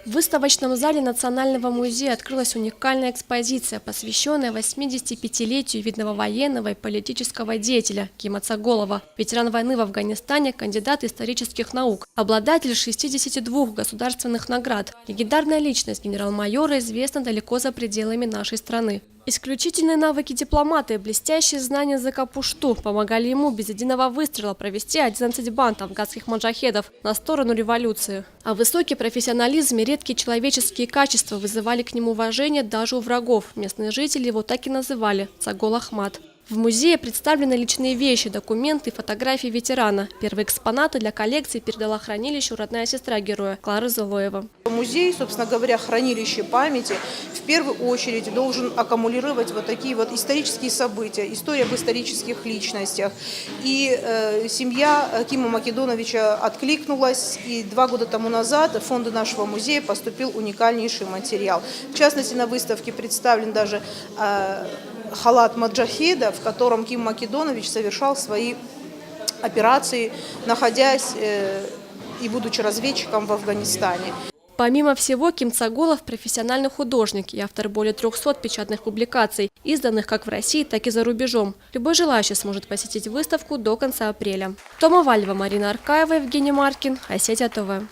В выставочном зале Национального музея открылась уникальная экспозиция, посвященная 85-летию видного военного и политического деятеля Кима Цаголова, ветеран войны в Афганистане, кандидат исторических наук, обладатель 62 государственных наград. Легендарная личность генерал-майора известна далеко за пределами нашей страны. Исключительные навыки дипломата и блестящие знания языка пушту помогали ему без единого выстрела провести 11 банд афганских маджахедов на сторону революции. А высокий профессионализм и редкие человеческие качества вызывали к нему уважение даже у врагов. Местные жители его так и называли – Цагол Ахмат. В музее представлены личные вещи, документы и фотографии ветерана. Первые экспонаты для коллекции передала хранилищу родная сестра героя Клара Зулоева. Музей, собственно говоря, хранилище памяти, в первую очередь должен аккумулировать вот такие вот исторические события, история об исторических личностях. И семья Кима Македоновича откликнулась, и 2 года тому назад в фонды нашего музея поступил уникальнейший материал. В частности, на выставке представлен даже халат маджахеда, в котором Ким Македонович совершал свои операции, находясь и будучи разведчиком в Афганистане. Помимо всего, Ким Цаголов – профессиональный художник и автор более 300 печатных публикаций, изданных как в России, так и за рубежом. Любой желающий сможет посетить выставку до конца апреля. Тома Вальева, Марина Аркаева, Евгений Маркин, Осетия ТВ.